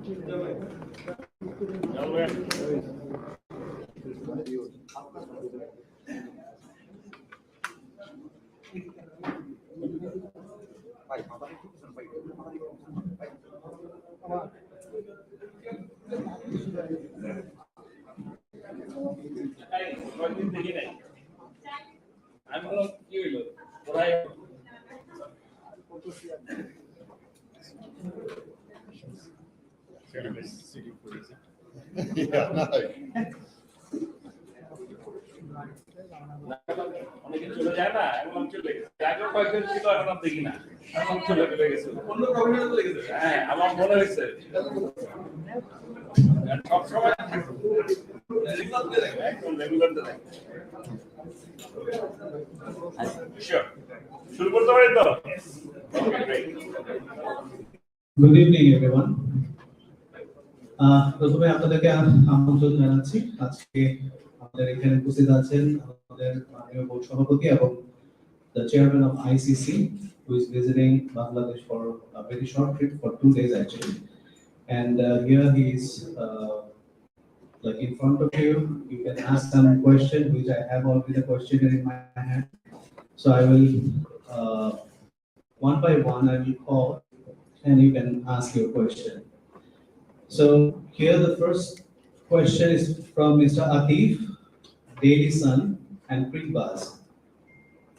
Yeah, no. অনেকে চলে যায় না, এখন চলে গেছে। আগেও কয়েকজন ছিল, এখন আর দেখি না, এখন চলে গেছে। অন্য প্রবলেম চলে গেছে। হ্যাঁ, আমার মনে হয়েছে সব সময় একদম রেগুলার দেয়। শুরু করতে পারি তো? Good evening, everyone. প্রথমে আপনাদেরকে আমন্ত্রণ জানাচ্ছি। আজকে আমাদের এখানে উপস্থিত আছেন আমাদের মাননীয় বোর্ড সভাপতি এবং the chairman of ICC, who is visiting Bangladesh for a very short trip for 2 days actually. And here he is, like in front of you. You can ask some question, which I have already the questionnaire in my hand. So I will, one by one, I will call, and you can ask your question. So here the first question is from Mr. Atif, Daily Sun, and Printbuzz.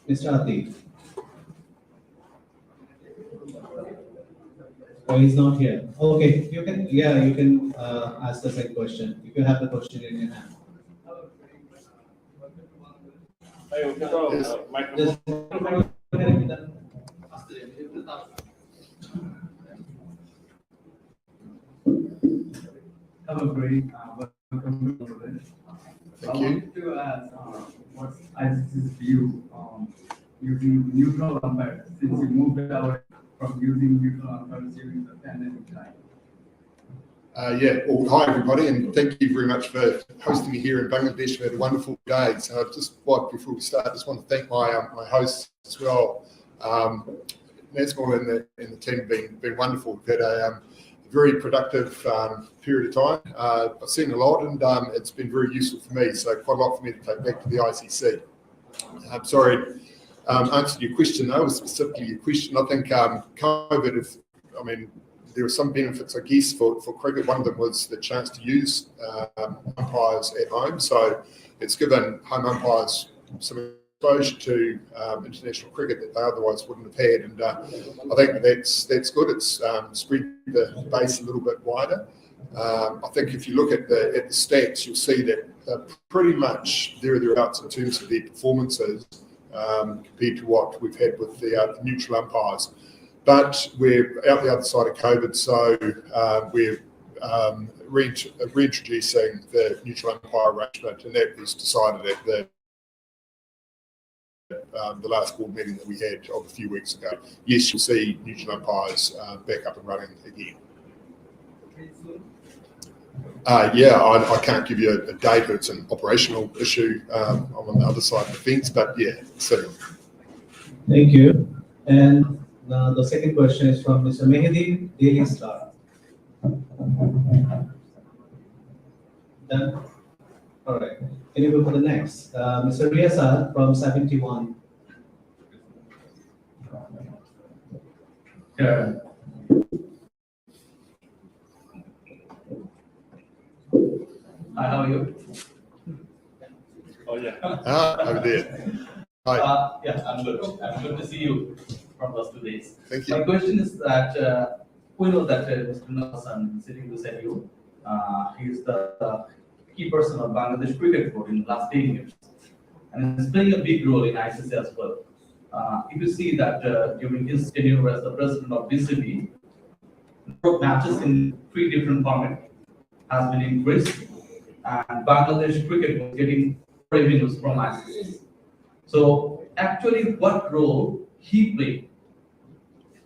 Mr. Atif. Oh, he's not here. Okay, you can ask the second question if you have the question in your hand. Hello, great. Welcome to Bangladesh. I wanted to ask what's ICC's view on using neutral umpires since you moved away from using neutral umpires during the pandemic time. Well, hi everybody, and thank you very much for hosting me here in Bangladesh. We had a wonderful day. So before we start, I just want to thank my hosts as well. Nazmul and the team have been wonderful. We've had a very productive period of time. I've seen a lot, and it's been very useful for me. So quite a lot for me to take back to the ICC. I'm sorry, answered your question though, specifically your question. I think COVID, there were some benefits, I guess, for cricket. One of them was the chance to use umpires at home. So it's given home umpires some exposure to international cricket that they otherwise wouldn't have had. And I think that's good. It's spread the base a little bit wider. I think if you look at the stats, you'll see that they're pretty much thereabouts in terms of their performances compared to what we've had with the neutral umpires. But we're out the other side of COVID, so we're reintroducing the neutral umpire arrangement, and that was decided at the last board meeting that we had a few weeks ago. Yes, you'll see neutral umpires back up and running again. I can't give you a date. It's an operational issue. I'm on the other side of the fence, but yeah, soon. Thank you. And the second question is from Mr. Mehdi, Daily Star. Done? All right. Can you go for the next? Mr. Riasar from 71. Yeah. Hi, how are you? Oh yeah. Over there. Hi. I'm good. I'm good to see you from those 2 days. Thank you. My question is that we know that Mr. Nassan sitting beside you, he's the key person of Bangladesh cricket board in the last 10 years, and he's playing a big role in ICC as well. If you see that during his tenure as the president of BCB, matches in 3 different formats has been increased, and Bangladesh cricket was getting revenues from ICC. So actually, what role he played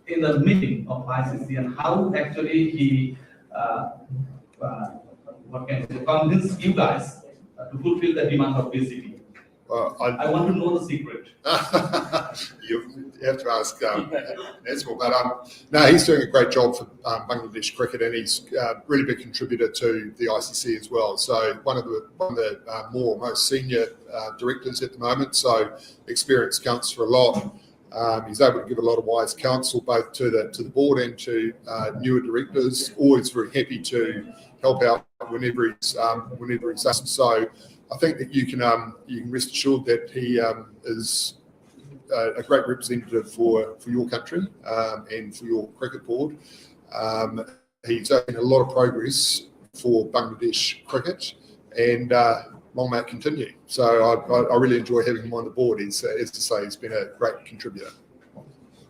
in the meeting of ICC, and how actually he convince you guys to fulfill the demand of BCB? I want to know the secret. You have to ask Nazmul, but no, he's doing a great job for Bangladesh cricket, and he's a really big contributor to the ICC as well. So one of the most senior directors at the moment. So experience counts for a lot. He's able to give a lot of wise counsel both to the board and to newer directors. Always very happy to help out whenever he's asked. So I think that you can rest assured that he is a great representative for your country and for your cricket board. He's made a lot of progress for Bangladesh cricket, and long may it continue. So I really enjoy having him on the board. As to say, he's been a great contributor.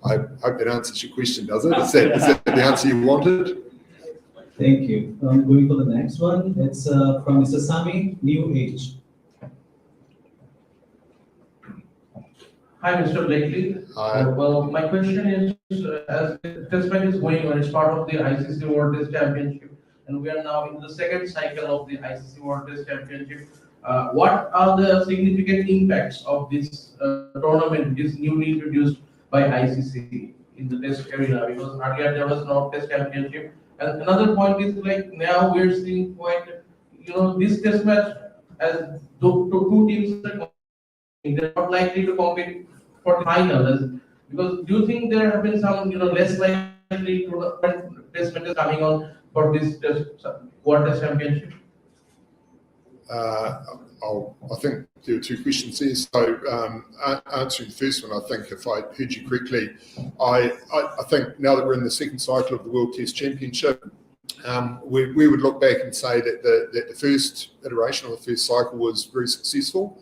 I hope that answers your question, does it? Is that the answer you wanted? Thank you. Going for the next one. It's from Mr. Sami, New Age. Hi, Mr. Blakely. Hi. Well, my question is, as the test match is going on, it's part of the ICC World Test Championship, and we are now in the second cycle of the ICC World Test Championship. What are the significant impacts of this tournament, this newly introduced by ICC in the test arena? Because earlier there was no test championship. And another point is, like, now we're seeing this test match as two teams are they're not likely to compete for the final. Because do you think there have been some less likely to test matches coming on for this World Test Championship? I think there are two questions there. So answering the first one, I think if I heard you correctly, I think now that we're in the second cycle of the World Test Championship, we would look back and say that the first iteration or the first cycle was very successful.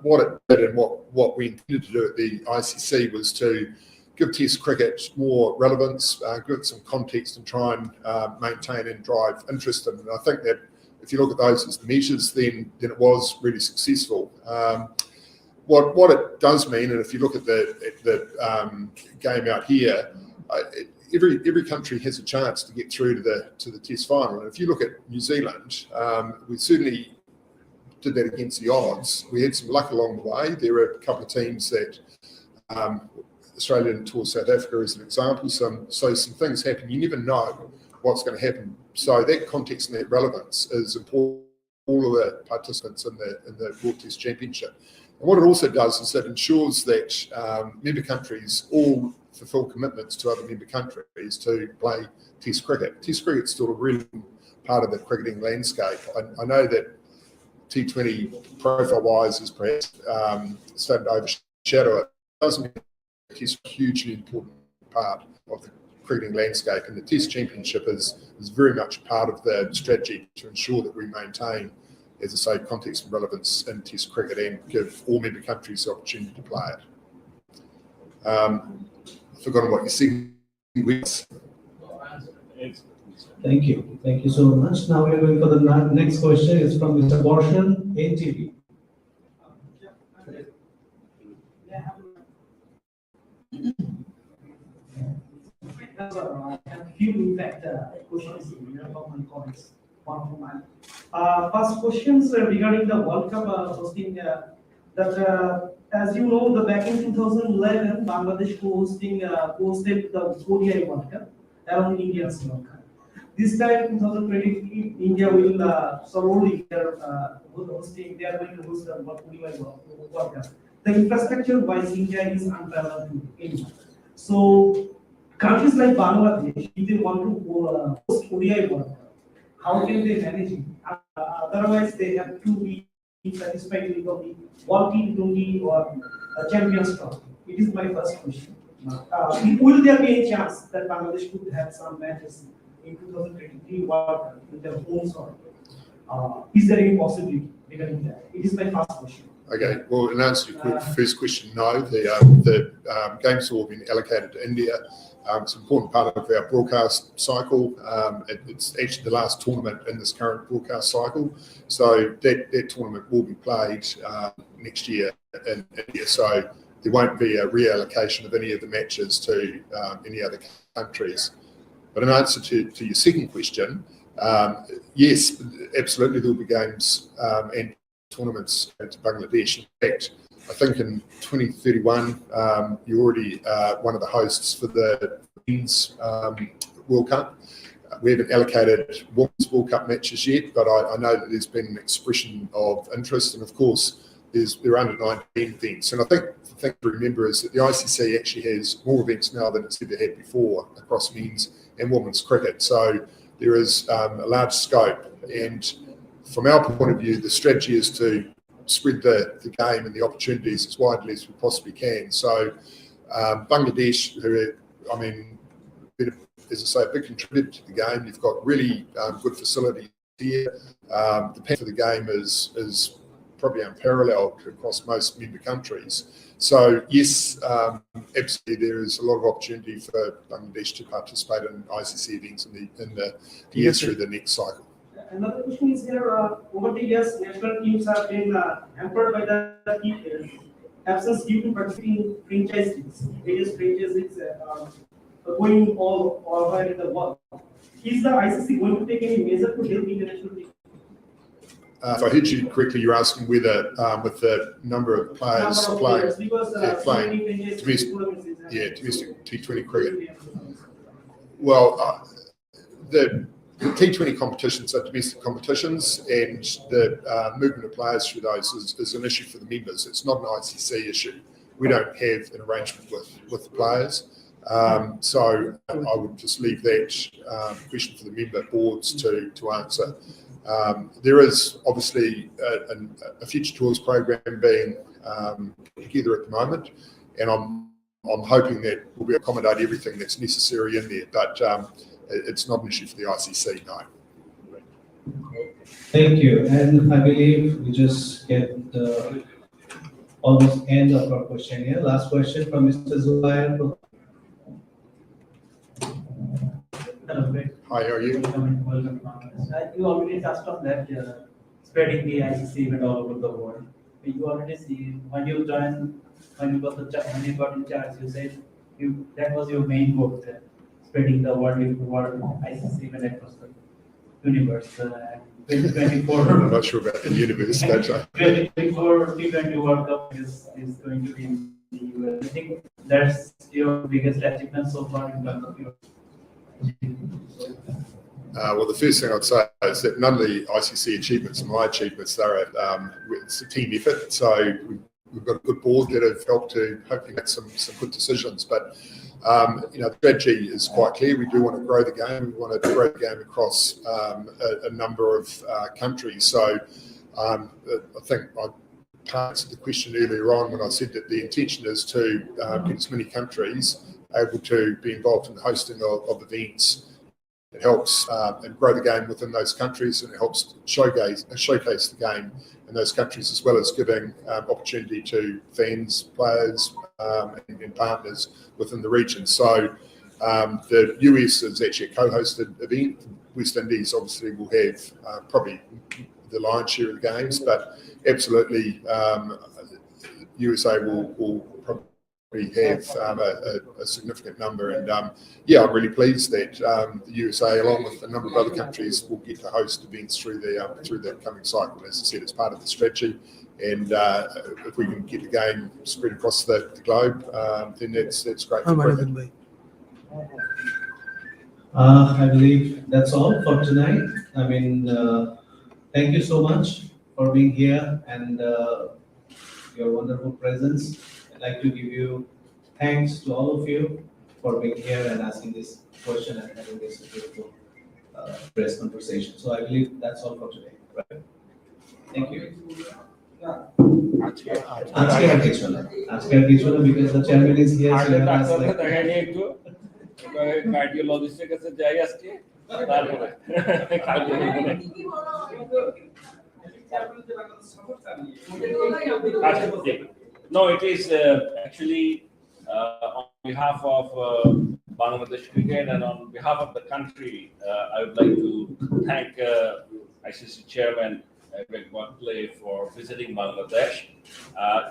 What it did and what we intended to do at the ICC was to give Test cricket more relevance, give it some context, and try and maintain and drive interest in it. And I think that if you look at those as the measures, then it was really successful. What it does mean, and if you look at the game out here, every country has a chance to get through to the Test final. And if you look at New Zealand, we certainly did that against the odds. We had some luck along the way. There were a couple of teams that Australia didn't tour South Africa as an example. So some things happen. You never know what's going to happen. So that context and that relevance is important for all of the participants in the World Test Championship. And what it also does is it ensures that member countries all fulfil commitments to other member countries to play Test cricket. Test cricket's still a really part of the cricketing landscape. I know that T20 profile-wise is perhaps starting to overshadow it. It doesn't mean it is a hugely important part of the cricketing landscape, and the Test Championship is very much part of the strategy to ensure that we maintain, as I say, context and relevance in Test cricket and give all member countries the opportunity to play it. I've forgotten what your second was. Thank you. Thank you so much. Now we are going for the next question. It's from Mr. Borshan, NTV. I have a few impact questions and comments. One for mine. First questions regarding the World Cup hosting. As you know, back in 2011, Bangladesh hosted the ODI World Cup around India Sri Lanka. This time, 2023, India will solely they are going to host the ODI World Cup. The infrastructure-wise, India is unparalleled to anyone. So countries like Bangladesh, if they want to host ODI World Cup, how can they manage it? Otherwise, they have to be satisfied with the World T20 or Champions Trophy. It is my first question. Will there be a chance that Bangladesh could have some matches in 2023 World Cup with their home soil? Is there any possibility regarding that? It is my first question. Okay, well, in answer to your first question, no. The games have all been allocated to India. It's an important part of our broadcast cycle. It's actually the last tournament in this current broadcast cycle. So that tournament will be played next year in India. So there won't be a reallocation of any of the matches to any other countries. But in answer to your second question, yes, absolutely there will be games and tournaments to Bangladesh. In fact, I think in 2031, you're already one of the hosts for the Men's World Cup. We haven't allocated Women's World Cup matches yet, but I know that there's been an expression of interest, and of course, there are under-19 events. And I think the thing to remember is that the ICC actually has more events now than it's ever had before across men's and women's cricket. So there is a large scope, and from our point of view, the strategy is to spread the game and the opportunities as widely as we possibly can. So Bangladesh, who are, I mean, as I say, a big contributor to the game. You've got really good facilities here. The pace of the game is probably unparalleled across most member countries. So yes, absolutely, there is a lot of opportunity for Bangladesh to participate in ICC events in the years through the next cycle. Another question is here, over the years, national teams have been hampered by the absence due to participating franchise leagues. Various franchise leagues going all over in the world. Is the ICC going to take any measure to help international teams? If I heard you correctly, you're asking whether with the number of players playing domestic T20 cricket. Well, the T20 competitions are domestic competitions, and the movement of players through those is an issue for the members. It's not an ICC issue. We don't have an arrangement with the players. So I would just leave that question for the member boards to answer. There is obviously a Future Tours program being put together at the moment, and I'm hoping that we'll be able to accommodate everything that's necessary in there, but it's not an issue for the ICC, no. Thank you. And I believe we just get the almost end of our question here. Last question from Mr. Zubair. Hello, great. Hi, how are you? Welcome. You already touched on that, spreading the ICC event all over the world. You already see when you got in charge, you said that was your main goal, spreading the world ICC event across the universe. 2024. I'm not sure about the universe, but 2024 T20 World Cup is going to be in the US. I think that's your biggest achievement so far in terms of your. well, the first thing I'd say is that none of the ICC achievements are my achievements. It's a team effort. So we've got a good board that have helped to hopefully make some good decisions. But the strategy is quite clear. We do want to grow the game. We want to grow the game across a number of countries. So I think I answered the question earlier on when I said that the intention is to get as many countries able to be involved in the hosting of events. It helps and grow the game within those countries, and it helps showcase the game in those countries, as well as giving opportunity to fans, players, and partners within the region. So the US is actually a co-hosted event. West Indies obviously will have probably the lion's share of the games, but absolutely USA will probably have a significant number. And I'm really pleased that the USA, along with a number of other countries, will get to host events through the coming cycle. As I said, it's part of the strategy, and if we can get the game spread across the globe, then that's great for cricket. I believe that's all for tonight. I mean, thank you so much for being here and your wonderful presence. I'd like to give you thanks to all of you for being here and asking this question and having this beautiful press conversation. So I believe that's all for today. Right? Thank you. Aajke har kichu na because the chairman is here. So কার্ডিওলজিস্টের কাছে যাই আজকে তারপরে No, it is actually on behalf of Bangladesh Cricket and on behalf of the country, I would like to thank ICC Chairman Greg Barclay for visiting Bangladesh.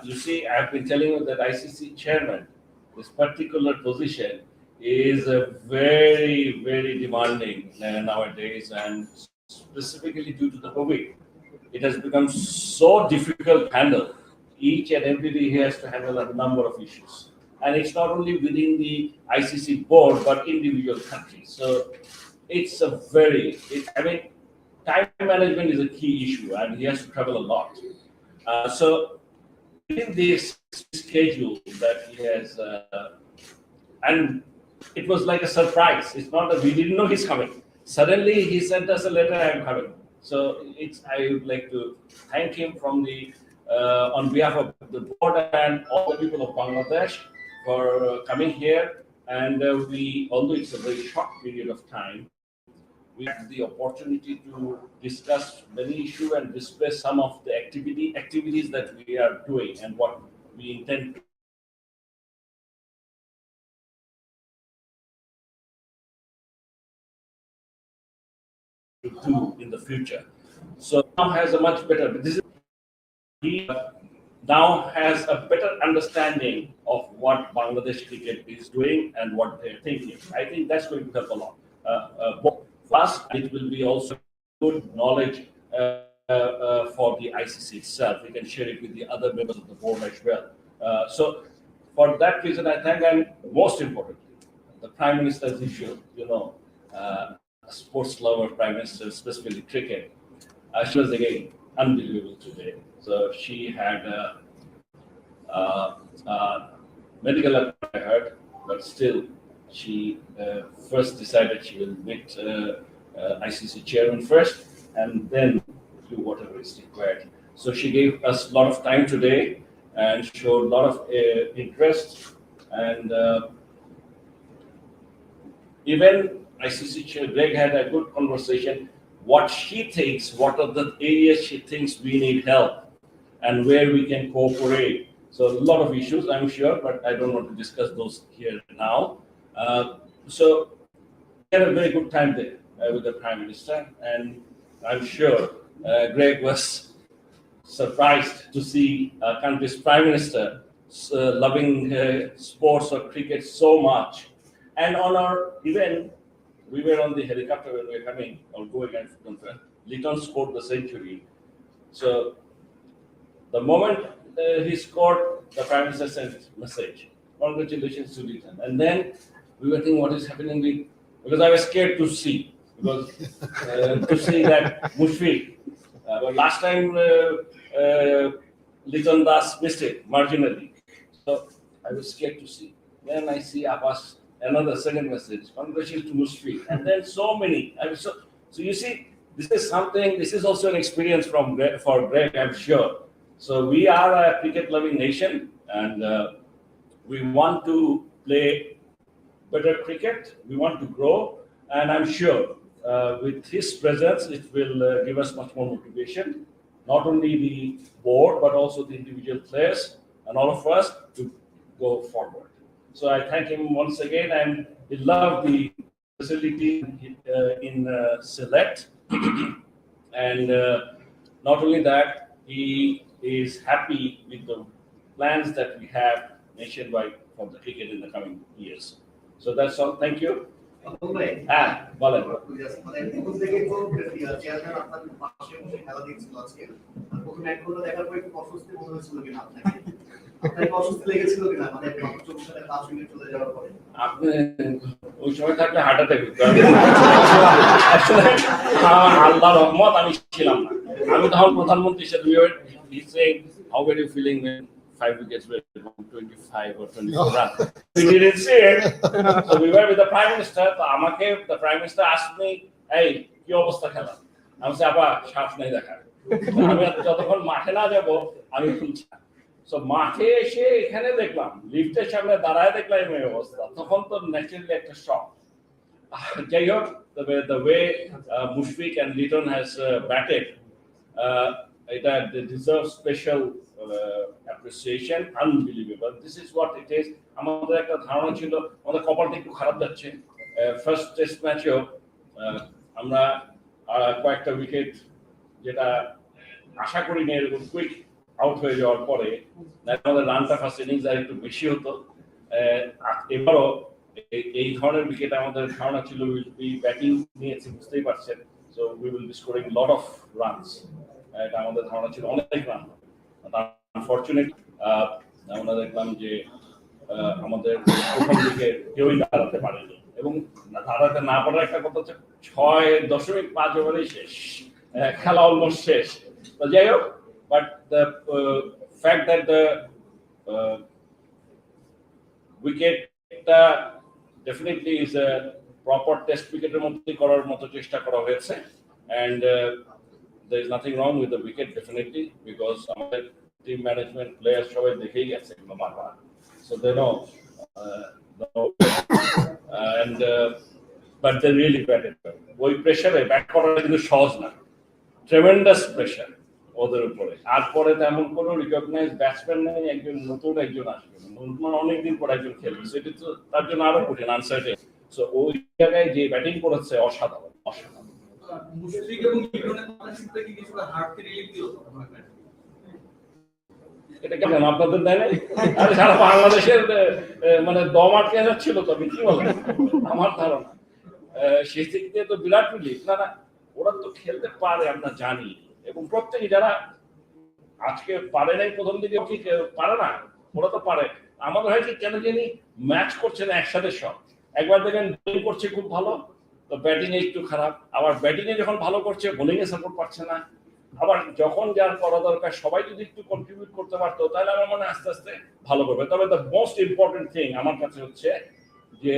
You see, I've been telling you that ICC Chairman, this particular position, is very, very demanding nowadays, and specifically due to the COVID. it has become so difficult to handle. Each and every day he has to handle a number of issues. And it's not only within the ICC board, but individual countries. So it's a time management is a key issue, and he has to travel a lot. So in this schedule that he has, and it was like a surprise. It's not that we didn't know he's coming. Suddenly he sent us a letter, I'm coming. So I would like to thank him from on behalf of the board and all the people of Bangladesh for coming here. And although it's a very short period of time, we had the opportunity to discuss many issues and discuss some of the activities that we are doing and what we intend to do in the future. So now has a much better. He now has a better understanding of what Bangladesh cricket is doing and what they're thinking. I think that's going to help a lot. Both us, it will be also good knowledge for the ICC itself. We can share it with the other members of the board as well. So for that reason, I thank, and most importantly, the Prime Minister's issue, a sports lover Prime Minister, specifically cricket. She was again unbelievable today. So she had medical appointment, I heard, but still she first decided she will meet ICC chairman first and then do whatever is required. So she gave us a lot of time today and showed a lot of interest, and even ICC chair Greg had a good conversation. What she thinks, what are the areas she thinks we need help and where we can cooperate. So a lot of issues, I'm sure, but I don't want to discuss those here now. So we had a very good time there with the Prime Minister, and I'm sure Greg was surprised to see a country's Prime Minister loving sports or cricket so much. And on our event, we were on the helicopter when we were coming or going and Litton scored the century. So the moment he scored, the Prime Minister sent a message. Congratulations to Litton. And then we were thinking what is happening because I was scared to see, because to see that Mushfiq. But last time Litton Das missed it marginally. So I was scared to see. Then I see Abbas. Another second message, congratulations to Mushfiq, and then so many. So you see, this is also an experience for Greg, I'm sure. So we are a cricket-loving nation, and we want to play better cricket. We want to grow, and I'm sure with his presence, it will give us much more motivation. Not only the board, but also the individual players and all of us to go forward. So I thank him once again, and he loved the facility in Select. And not only that, he is happy with the plans that we have nationwide for the cricket in the coming years. So that's all. Thank you. বলেন আপনি ওই সময় থাকলে heart attack হতো। আল্লাহর রহমত আমি ছিলাম না, আমি তখন প্রধানমন্ত্রী হিসেবে how were you feeling when 5 wickets were 25 or 24 runs? We didn't see it. So we were with the Prime Minister. The Prime Minister asked me, hey, কি অবস্থা খেলা? আমি বলছি আপা শ্বাস নেই দেখা। আমি যতক্ষণ মাঠে না যাবো আমি খুলছি। So মাঠে এসে এখানে দেখলাম লিফটের সামনে দাঁড়ায় দেখলাম এই অবস্থা, তখন তো ন্যাচারালি একটা শক। যাই হোক, the way Mushfiq and Litton has batted, they deserve special appreciation, unbelievable. This is what it is. আমাদের একটা ধারণা ছিল আমাদের কপালটা একটু খারাপ যাচ্ছে। ফার্স্ট টেস্ট ম্যাচেও আমরা কয়েকটা উইকেট যেটা আশা করিনি এরকম কুইক আউট হয়ে যাওয়ার পরে আমাদের রানটা ফার্স্ট ইনিংস আর একটু বেশি হতো। এবারও এই ধরনের উইকেট আমাদের ধারণা ছিল উইল বি ব্যাটিং নিয়েছি, বুঝতেই পারছেন। So we will be scoring a lot of runs. এটা আমাদের ধারণা ছিল অনেক রান হবে। আনফরচুনেটলি আমরা দেখলাম যে আমাদের প্রথম দিকে কেউই দাঁড়াতে পারেনি, এবং দাঁড়াতে না পারার একটা কথা হচ্ছে 6.5 ওভারেই শেষ, খেলা অলমোস্ট শেষ। তো যাই হোক, but the fact that the উইকেটটা definitely is a proper test উইকেটের মধ্যে করার মতো চেষ্টা করা হয়েছে, and there is nothing wrong with the wicket definitely, because আমাদের টিম ম্যানেজমেন্ট প্লেয়ার সবাই দেখেই গেছে বারবার, so they know and but they really batted well. ওই প্রেসারে ব্যাট করাটা কিন্তু সহজ না, ট্রেমেন্ডাস প্রেসার ওদের উপরে। আর পরে তেমন কোনো রিকগনাইজ ব্যাটসম্যান নেই, একজন নতুন একজন আসবে, নতুন অনেকদিন পর একজন খেলবে, সেটা তো তার জন্য আরো কঠিন, আনসার্টেন। সো ওই জায়গায় যে ব্যাটিং করেছে অসাধারণ, অসাধারণ। মুশফিক এবং ইমরানের পার্টনারশিপটা কি কিছুটা হার্টকে রিলিফ দিল? এটা কেমন আপনাদের দেয় নাই? আরে সারা বাংলাদেশের মানে দম আটকে যাচ্ছিল, তবে কি বলে আমার ধারণা সেই দিক দিয়ে তো বিরাট রিলিফ। না না, ওরা তো খেলতে পারে আমরা জানি, এবং প্রত্যেকে যারা আজকে পারে নাই প্রথম দিকে কি পারে না, ওরা তো পারে। আমাদের হয়তো কেন জানি ম্যাচ করছে না একসাথে সব। একবার দেখেন বোলিং করছে খুব ভালো, তো ব্যাটিং এ একটু খারাপ, আবার ব্যাটিং এ যখন ভালো করছে বোলিং এ সাপোর্ট পাচ্ছে না, আবার যখন যার করা দরকার সবাই যদি একটু কন্ট্রিবিউট করতে পারতো তাহলে আমার মনে হয় আস্তে আস্তে ভালো করবে। তবে দ্য মোস্ট ইম্পর্টেন্ট থিং আমার কাছে হচ্ছে যে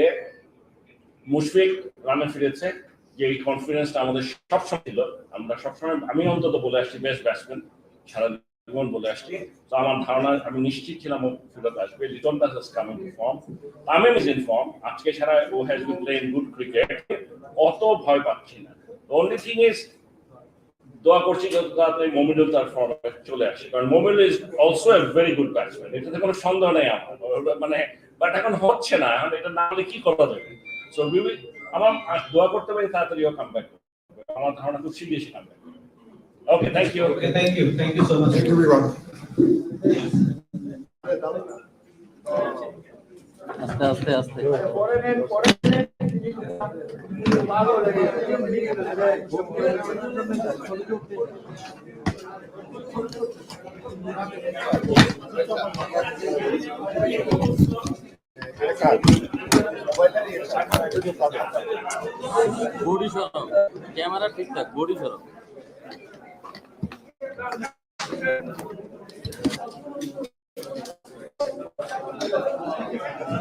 মুশফিক রানে ফিরেছে, যে এই কনফিডেন্সটা আমাদের সবসময় ছিল। আমরা সবসময়, আমি অন্তত বলে আসছি বেস্ট ব্যাটসম্যান, সারা জীবন বলে আসছি। তো আমার ধারণা, আমি নিশ্চিত ছিলাম ও ফেরত আসবে। Liton Das is coming to form, Tamim is in form, আজকে ছাড়া ও has been playing good cricket, অত ভয় পাচ্ছি না। অনলি থিং ইজ দোয়া করছি যত তাড়াতাড়ি মমিনুল তার ফর্মে চলে আসে, কারণ Mominul is also a very good batsman, এটাতে কোনো সন্দেহ নেই আমার। মানে বাট এখন হচ্ছে না, এখন এটা না হলে কি করা যাবে। সো আমার দোয়া করতে পারি তাড়াতাড়ি ও কামব্যাক করবে, আমার ধারণা খুব সিরিয়াসলি কামব্যাক করবে। Okay, thank you. Okay, thank you so much. Thank you, everyone. আস্তে আস্তে আস্তে বডি সরাও, ক্যামেরা ঠিকঠাক, বডি সরাও।